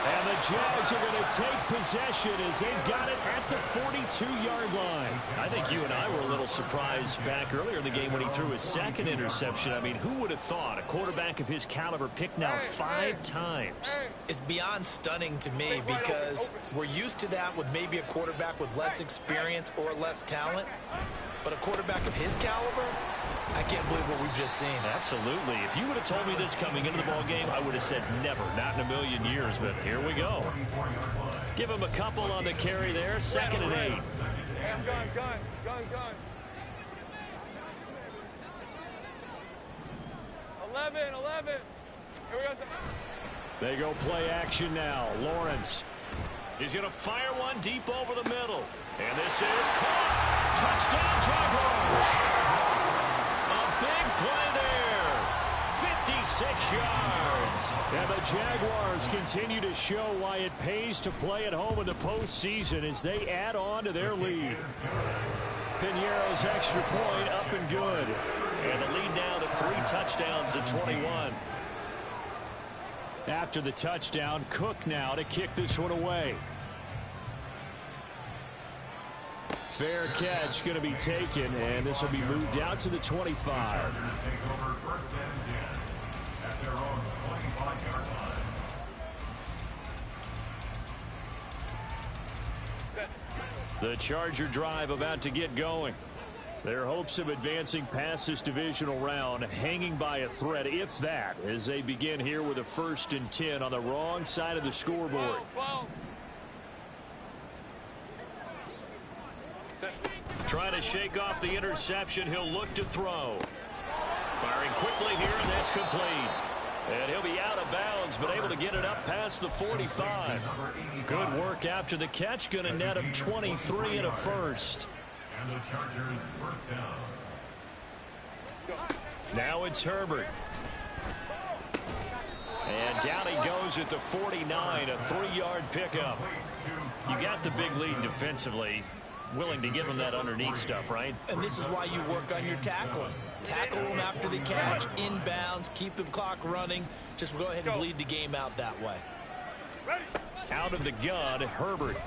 And the Jags are going to take possession as they've got it at the 42-yard line. I think you and I were a little surprised back earlier in the game when he threw his 2nd interception. I mean, who would have thought a quarterback of his caliber picked now 5 times? It's beyond stunning to me because we're used to that with maybe a quarterback with less experience or less talent. But a quarterback of his caliber, I can't believe what we've just seen. Absolutely. If you would have told me this coming into the ball game, I would have said never, not in a million years. But here we go. Give him a couple on the carry there. 2nd and 8. Gun. 11. Here we go. They go play action now. Lawrence. He's going to fire one deep over the middle. And this is caught. Touchdown, Jaguars. A big play there. 56 yards. And the Jaguars continue to show why it pays to play at home in the postseason as they add on to their lead. Piñeiro's extra point up and good. And the lead now to 3 touchdowns at 21. After the touchdown, Cook now to kick this one away. Fair catch going to be taken, and this will be moved out to the 25. Take over 1st and 10 at their own 25-yard line. The Charger drive about to get going. Their hopes of advancing past this divisional round hanging by a thread, if that, as they begin here with a 1st and 10 on the wrong side of the scoreboard. Trying to shake off the interception. He'll look to throw. Firing quickly here, and that's complete. And he'll be out of bounds, but able to get it up past the 45. Good work after the catch. Going to net him 23 and a 1st. And the Chargers first down. Now it's Herbert. And down he goes at the 49, a 3-yard pickup. You got the big lead defensively. Willing to give him that underneath stuff, right? And this is why you work on your tackling. Tackle them after the catch, inbounds, keep the clock running. Just go ahead and bleed the game out that way. Out of the gun, Herbert.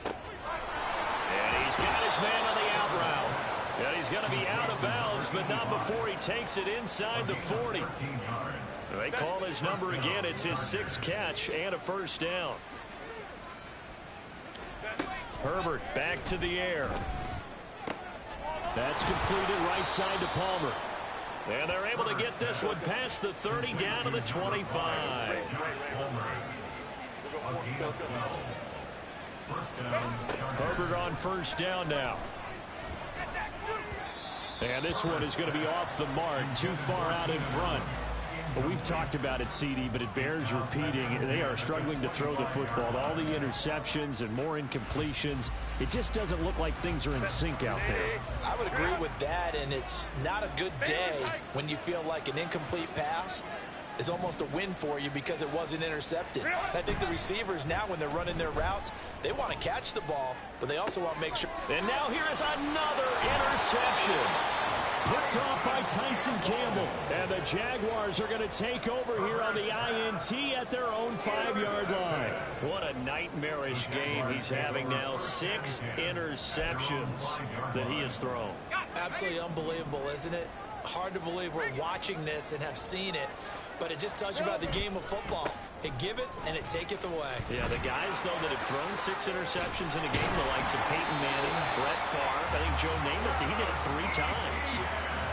And he's got his man on the out route. And he's going to be out of bounds, but not before he takes it inside the 40. They call his number again. It's his 6th catch and a 1st down. Herbert back to the air. That's completed right side to Palmer. And they're able to get this one past the 30 down to the 25. Herbert on 1st down now. And this one is going to be off the mark, too far out in front. But we've talked about it, CD, but it bears repeating. They are struggling to throw the football. All the interceptions and more incompletions. It just doesn't look like things are in sync out there. I would agree with that, and it's not a good day when you feel like an incomplete pass is almost a win for you because it wasn't intercepted. I think the receivers now, when they're running their routes, they want to catch the ball, but they also want to make sure. And now here is another interception. Picked off by Tyson Campbell. And the Jaguars are going to take over here on the INT at their own 5-yard line. What a nightmarish game he's having now. 6 interceptions that he has thrown. Absolutely unbelievable, isn't it? Hard to believe we're watching this and have seen it, but it just tells you about the game of football. It giveth and it taketh away. Yeah, the guys, though, that have thrown 6 interceptions in a game, the likes of Peyton Manning, Brett Favre, I think Joe Namath, he did it 3 times.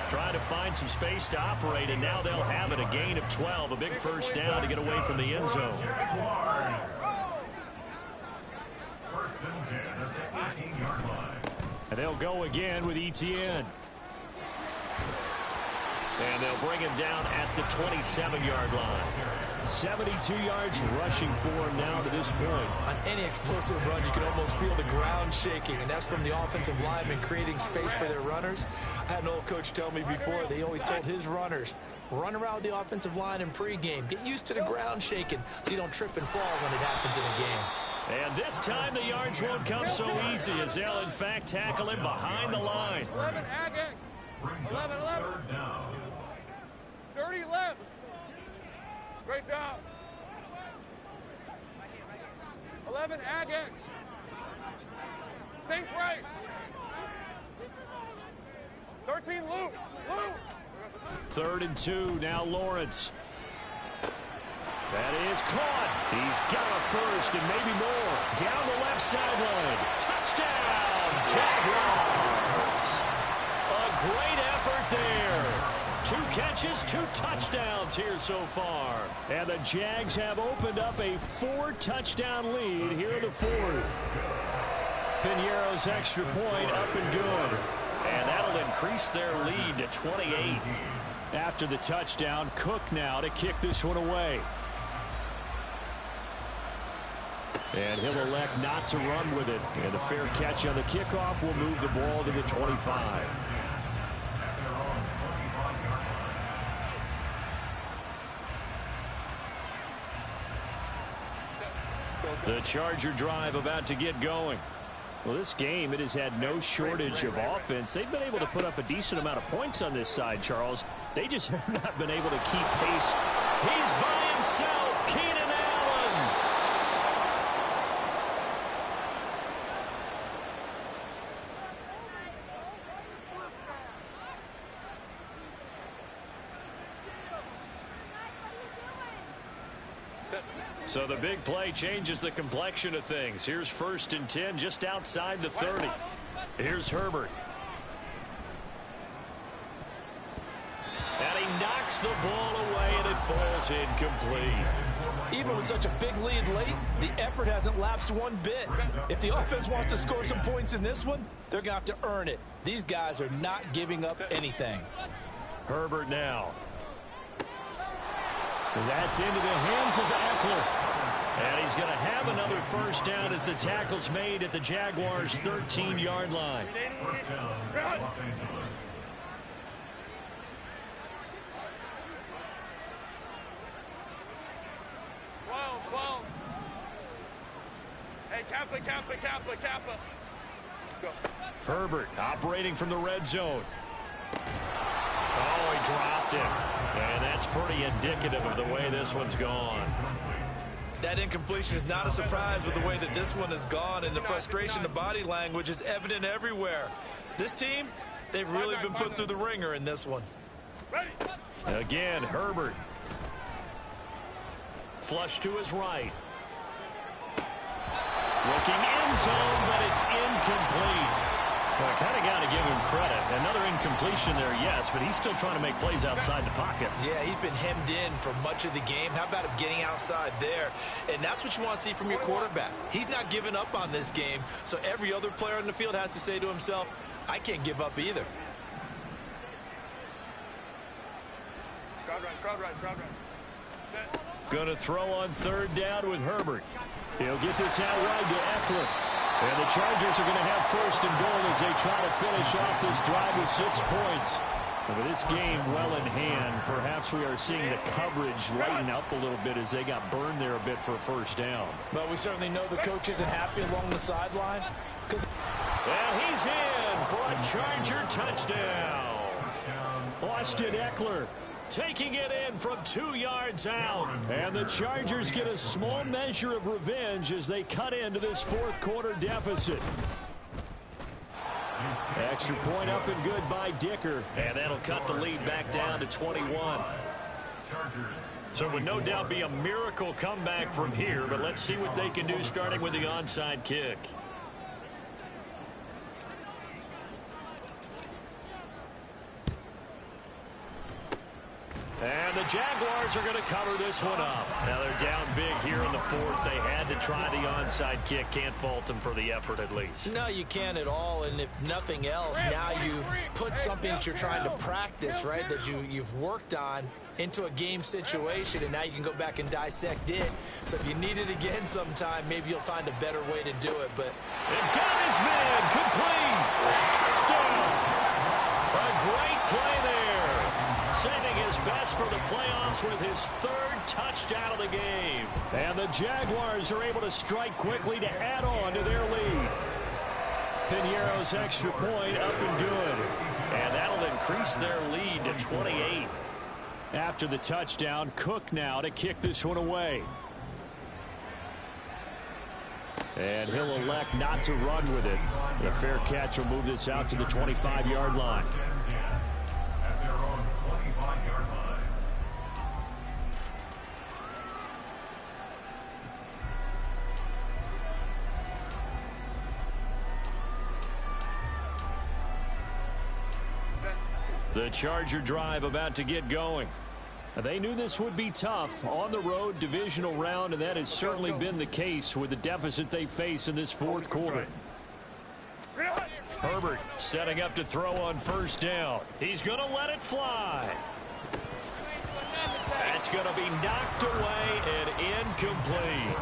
Trying to find some space to operate, and now they'll have it. A gain of 12, a big 1st down to get away from the end zone. First and 10 at the 18-yard line. And they'll go again with ETN. And they'll bring him down at the 27-yard line. 72 yards rushing for him now to this point. On any explosive run, you can almost feel the ground shaking, and that's from the offensive linemen creating space for their runners. I had an old coach tell me before, they always told his runners, run around the offensive line in pregame. Get used to the ground shaking so you don't trip and fall when it happens in a game. And this time the yards won't come so easy as they'll, in fact, tackle him behind the line. 11, Agate. 11, 11. 30 left. Great job. 11, Agate. Sink right. 13, Luke. Luke. 3rd and 2, now Lawrence. That is caught. He's got a first and maybe more. Down the left sideline. Touchdown, Jaguars. A great effort there. 2 catches, 2 touchdowns here so far. And the Jags have opened up a 4-touchdown lead here in the 4th. Piñeiro's extra point up and good. And that'll increase their lead to 28. After the touchdown, Cook now to kick this one away. And he'll elect not to run with it. And a fair catch on the kickoff will move the ball to the 25. The Charger drive about to get going. Well, this game, it has had no shortage of offense. They've been able to put up a decent amount of points on this side, Charles. They just have not been able to keep pace. He's by himself, Keenan Allen. So the big play changes the complexion of things. Here's 1st and 10 just outside the 30. Here's Herbert. And he knocks the ball away, and it falls incomplete. Even with such a big lead late, the effort hasn't lapsed one bit. If the offense wants to score some points in this one, they're going to have to earn it. These guys are not giving up anything. Herbert now. That's into the hands of Eckler. And he's going to have another first down as the tackle's made at the Jaguars' 13-yard line. First down, Los Angeles. Whoa. Hey, Kappa. Go. Herbert operating from the red zone. Oh, he dropped it. And that's pretty indicative of the way this one's gone. That incompletion is not a surprise with the way that this one has gone, and the frustration, the body language is evident everywhere. This team, they've really been put through the ringer in this one. Again, Herbert. Flush to his right. Looking end zone, but it's incomplete. Well, I kind of got to give him credit. Another incompletion there, yes, but he's still trying to make plays outside the pocket. Yeah, he's been hemmed in for much of the game. How about him getting outside there? And that's what you want to see from your quarterback. He's not giving up on this game, so every other player in the field has to say to himself, I can't give up either. Crowd right. Going to throw on 3rd down with Herbert. He'll get this out wide to Eckler. And the Chargers are going to have 1st and goal as they try to finish off this drive with 6 points. And with this game well in hand, perhaps we are seeing the coverage lighten up a little bit as they got burned there a bit for a first down. But we certainly know the coach isn't happy along the sideline. And he's in for a Charger touchdown. Austin Eckler taking it in from 2 yards out. And the Chargers get a small measure of revenge as they cut into this 4th quarter deficit. Extra point up and good by Dicker. And that'll cut the lead back down to 21. So it would no doubt be a miracle comeback from here, but let's see what they can do starting with the onside kick. And the Jaguars are going to cover this one up. Now they're down big here in the fourth. They had to try the onside kick. Can't fault them for the effort at least. No, you can't at all. And if nothing else, now you've put something that you're trying to practice, right, that you've worked on into a game situation, and now you can go back and dissect it. So if you need it again sometime, maybe you'll find a better way to do it. But they've got his man complete. Touchdown. A great play there. Saving his best for the playoffs with his third touchdown of the game. And the Jaguars are able to strike quickly to add on to their lead. Piñeiro's extra point up and good. And that'll increase their lead to 28. After the touchdown, Cook now to kick this one away. And he'll elect not to run with it. The fair catch will move this out to the 25-yard line. At their own 25-yard line. The Charger drive about to get going. They knew this would be tough on the road divisional round, and that has certainly been the case with the deficit they face in this fourth quarter. Herbert setting up to throw on first down. He's going to let it fly. That's going to be knocked away and incomplete.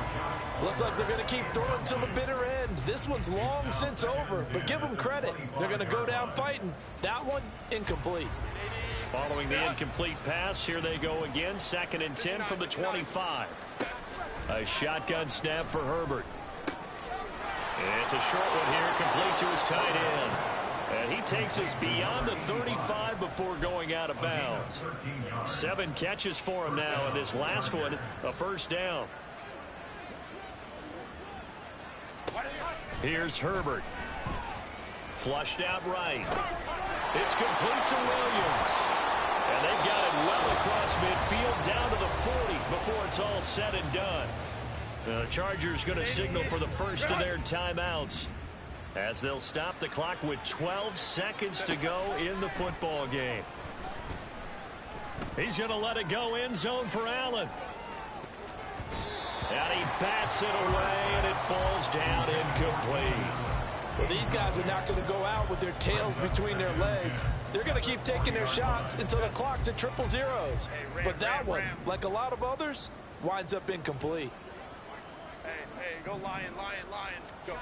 looks like they're going to keep throwing till the bitter end. This one's long since over, but give them credit. They're going to go down fighting. That one, incomplete. Following the incomplete pass, here they go again. 2nd and 10 from the 25. A shotgun snap for Herbert. It's a short one here, complete to his tight end. And he takes us beyond the 35 before going out of bounds. 7 catches for him now, and this last one, a first down. Here's Herbert. Flushed out right. It's complete to Williams. And they've got it well across midfield down to the 40 before it's all said and done. The Chargers going to signal for the first of their timeouts as they'll stop the clock with 12 seconds to go in the football game. He's going to let it go end zone for Allen. And he bats it away, and it falls down incomplete. Well, these guys are not going to go out with their tails between their legs. They're going to keep taking their shots until the clock's at 0-0. But that one, like a lot of others, winds up incomplete. Hey, go Lion, go.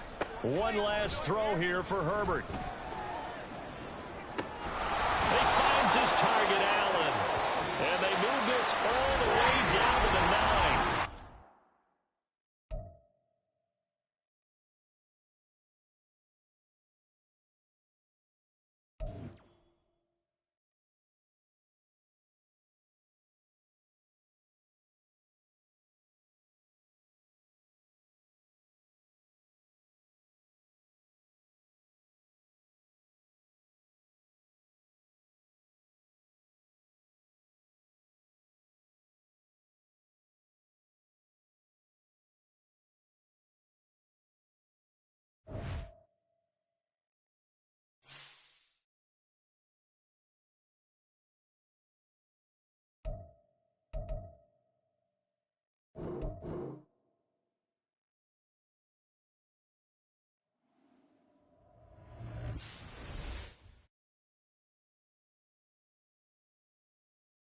One last throw here for Herbert. He finds his target, Allen. And they move this